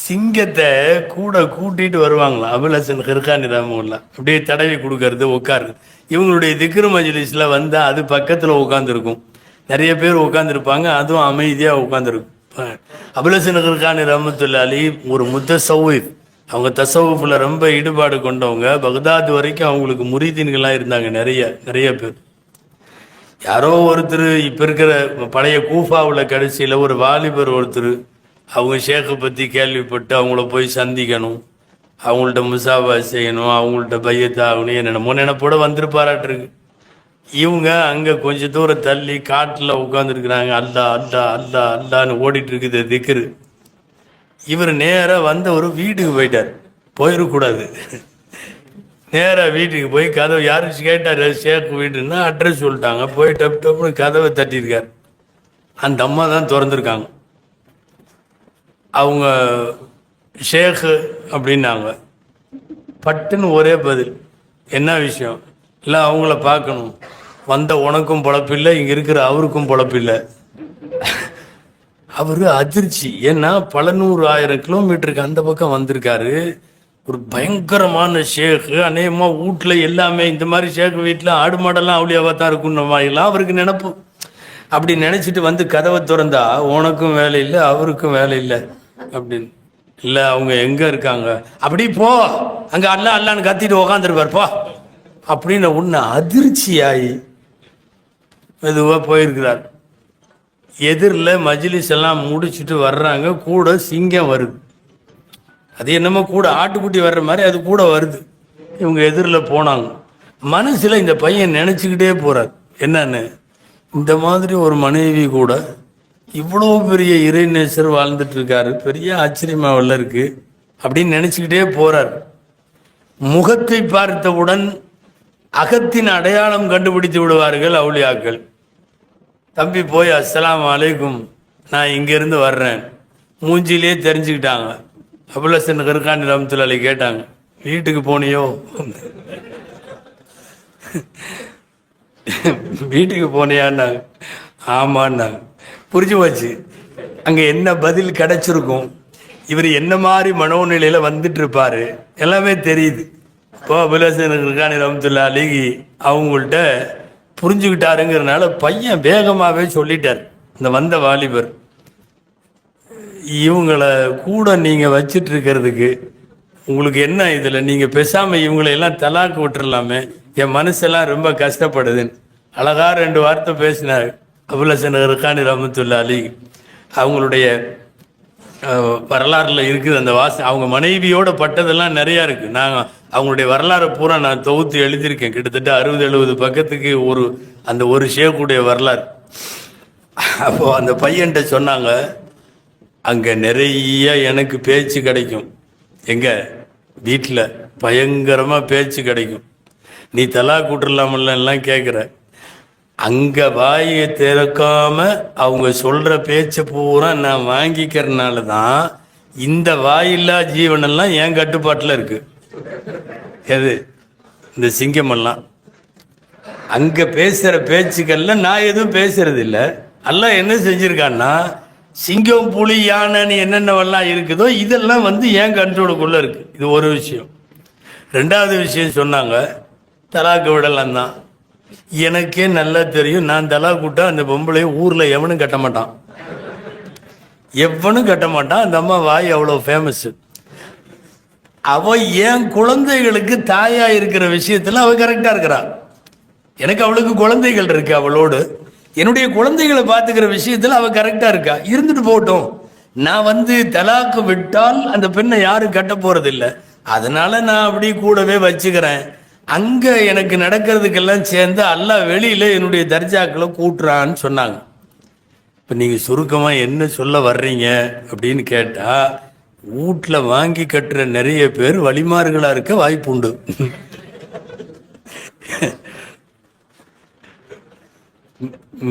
சிங்கத்தை கூட கூட்டிட்டு வருவாங்களாம் அபுல் ஹிர்கானி ரஹ்மத்துல்லாஹ். அப்படியே தடவி கொடுக்கறது, உட்காருது. இவங்களுடைய திக்ரு மஜ்லிஸில் வந்தால் அது பக்கத்தில் உட்காந்துருக்கும். நிறைய பேர் உட்காந்துருப்பாங்க, அதுவும் அமைதியாக உட்காந்துருக்கும். அபுல் ஹிர்கானி ரஹ்மத்துல்லாஹி அலைஹி ஒரு முத்தஸவ்விஃப். அவங்க தசவுஃபில் ரொம்ப ஈடுபாடு கொண்டவங்க. பக்தாத் வரைக்கும் அவங்களுக்கு முரீதீன்கள்லாம் இருந்தாங்க, நிறைய நிறைய பேர். யாரோ ஒருத்தர் இப்போ இருக்கிற பழைய கூஃபாவில் கடைசியில் ஒரு வாலிபர் ஒருத்தர் அவங்க ஷேக்கை பற்றி கேள்விப்பட்டு அவங்கள போய் சந்திக்கணும், அவங்கள்ட்ட முசாபா செய்யணும், அவங்கள்ட்ட பையத்தாகணும் என்னென்னமோ நினைப்போட வந்திருப்பாராட்டிருக்கு. இவங்க அங்கே கொஞ்சம் தூரம் தள்ளி காட்டில் உட்காந்துருக்குறாங்க. அல்லா அல்லா அல்லா அல்லான்னு ஓடிட்டு இருக்குது திக்ரு. இவர் நேராக வந்த ஒரு வீட்டுக்கு போயிட்டார். போயிடக்கூடாது. நேராக வீட்டுக்கு போய் கதவை யாரும் கேட்டார், ஷேக் வீட்டுன்னா அட்ரஸ் சொல்லிட்டாங்க. போய் டப் டப்னு கதவை தட்டியிருக்கார். அந்த அம்மா தான் திறந்துருக்காங்க. அவங்க ஷேக்கு அப்படின்னாங்க. பட்டுன்னு ஒரே பதில், என்ன விஷயம்? இல்லை அவங்கள பார்க்கணும். வந்த உனக்கும் பொழப்பில்லை, இங்கே இருக்கிற அவருக்கும் பொழப்பில்லை. அவர் அதிர்ச்சி. ஏன்னா பல 100,000 கிலோமீட்டருக்கு அந்த பக்கம் வந்திருக்காரு. ஒரு பயங்கரமான ஷேக்கு. அநேகமாக வீட்டில் எல்லாமே இந்த மாதிரி ஷேக்கு வீட்டில் ஆடு மாடெல்லாம் அவ்வளியாவாக தான் இருக்குன்னு மாதிரிலாம் அவருக்கு நினப்பு. அப்படி நினச்சிட்டு வந்து கதவை திறந்தா உனக்கும் வேலை இல்லை அவருக்கும் வேலை இல்லை அப்படின்னு. இல்லை அவங்க எங்கே இருக்காங்க? அப்படி போ, அங்கே அல்லா அல்லான்னு கத்திட்டு உக்காந்துருப்பார் போ அப்படின்னு ஒன்று அதிர்ச்சியாகி மெதுவாக போயிருக்கிறார். எதிரில் மஜ்லிஸ் எல்லாம் முடிச்சுட்டு வர்றாங்க. கூட சிங்கம் வருது. அது என்னமோ கூட ஆட்டுக்குட்டி வர்ற மாதிரி அது கூட வருது. இவங்க எதிரில் போனாங்க. மனசில் இந்த பையன் நினச்சிக்கிட்டே போகிறார், என்னன்னு இந்த மாதிரி ஒரு மனைவி கூட இவ்வளோ பெரிய இறைநேசர் வாழ்ந்துட்டு இருக்காரு, பெரிய ஆச்சரியமாவில் இருக்கு அப்படின்னு நினச்சிக்கிட்டே போகிறார். முகத்தை பார்த்தவுடன் அகத்தின் அடையாளம் கண்டுபிடித்து விடுவார்கள் அவுலியாக்கள். தம்பி போய் அஸ்ஸலாமு அலைக்கும், நான் இங்கேருந்து வர்றேன். மூஞ்சிலே தெரிஞ்சுக்கிட்டாங்க. அபுல் ஹிர்கானி ரஹ்மத்துல்லாஹி அலைஹி கேட்டாங்க, வீட்டுக்கு போனியோ? வீட்டுக்கு போனியான்னாங்க. ஆமான்னாங்க. புரிஞ்சு போச்சு அங்கே என்ன பதில் கிடைச்சிருக்கும். இவர் என்ன மாதிரி மனோநிலையில் வந்துட்டு இருப்பாரு எல்லாமே தெரியுது. இப்போ அபுல் ஹிர்கானி ரஹ்மத்துல்லாஹி அலைஹி அவங்கள்ட்ட புரிஞ்சுக்கிட்டாருங்கிறதுனால பையன் வேகமாகவே சொல்லிட்டார். இந்த வந்த வாலிபர், இவங்களை கூட நீங்கள் வச்சிட்டு இருக்கிறதுக்கு உங்களுக்கு என்ன, இதில் நீங்கள் பேசாமல் இவங்களையெல்லாம் தலாக்கு விட்டுறலாமே, என் மனசெல்லாம் ரொம்ப கஷ்டப்படுதுன்னு அழகா 2 வார்த்தை பேசினார் அபுல் ஹிர்கானி ரஹ்மத்துல்லாஹி அலைஹி. அவங்களுடைய வரலாறுல இருக்குது அந்த அவங்க மனைவியோட பட்டதெல்லாம் நிறையா இருக்குது. நாங்கள் அவங்களுடைய வரலாறு பூரா நான் தொகுத்து எழுதியிருக்கேன். கிட்டத்தட்ட 60-70 பக்கத்துக்கு அந்த ஒரு ஷேக்குடைய வரலாறு. அப்போ அந்த பையன்கிட்ட சொன்னாங்க, அங்கே நிறைய எனக்கு பேச்சு கிடைக்கும். எங்க வீட்டில் பயங்கரமாக பேச்சு கிடைக்கும். நீ தலா கூட்டலாமல்லாம் கேட்குற, அங்கே வாயை திறக்காம அவங்க சொல்கிற பேச்சை பூரா நான் வாங்கிக்கிறதுனால தான் இந்த வாயில்லா ஜீவனெல்லாம் என் கட்டுப்பாட்டில் இருக்கு. எது? இந்த சிங்கமெல்லாம் அங்கே பேசுகிற பேச்சுக்கள்ல நான் எதுவும் பேசுறது இல்லை. எல்லாம் என்ன செஞ்சுருக்கான்னா, சிங்கம் புலி யானைன்னு என்னென்னவெல்லாம் இருக்குதோ இதெல்லாம் என் கண்ட்ரோலுக்குள்ளே இருக்குது. இது ஒரு விஷயம். 2வது விஷயம் சொன்னாங்க, தலாக்கு விடலாம் தான். எனக்கே நல்லா தெரியும், நான் தலாக்கு விட்டா அந்த பொம்பளையை ஊரில் எவனும் கட்ட மாட்டான், எவனும் கட்ட மாட்டான். அந்த அம்மா வாய் அவ்வளோ ஃபேமஸ். அவ என் குழந்தைகளுக்கு தாயா இருக்கிற விஷயத்தில் அவள் கரெக்டாக இருக்கிறா. எனக்கு அவளுக்கு குழந்தைகள் இருக்கு, அவளோடு என்னுடைய குழந்தைகளை பார்த்துக்கிற விஷயத்தில் அவள் கரெக்டாக இருக்கா. இருந்துட்டு போட்டோம். நான் தலாக்கு விட்டால் அந்த பெண்ணை யாரும் கட்ட போறதில்லை, அதனால நான் அப்படி கூடவே வச்சுக்கிறேன். அங்கே எனக்கு நடக்கிறதுக்கெல்லாம் சேர்ந்து அல்லாஹ் வெளியில் என்னுடைய தர்ஜாக்களை கூட்டுறான்னு சொன்னாங்க. இப்போ நீங்கள் சுருக்கமாக என்ன சொல்ல வர்றீங்க அப்படின்னு கேட்டால், வீட்டில் வாங்கி கட்டுற நிறைய பேர் வழிமாறுகளாக இருக்க வாய்ப்பு உண்டு.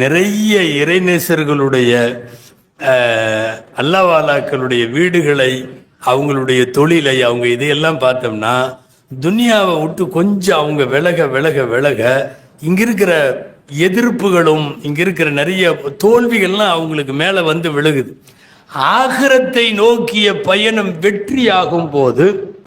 நிறைய இறைநேசர்களுடைய அல்லாஹ்வாலாக்களுடைய வீடுகளை, அவங்களுடைய தொழிலை, அவங்க இதையெல்லாம் பார்த்தோம்னா துனியாவை விட்டு கொஞ்சம் அவங்க விலக விலக விலக இங்க இருக்கிற எதிர்ப்புகளும் இங்க இருக்கிற நிறைய தோல்விகள்லாம் அவங்களுக்கு மேலே விழுகுது. ஆகிரத்தை நோக்கிய பயணம் வெற்றியாகும் போது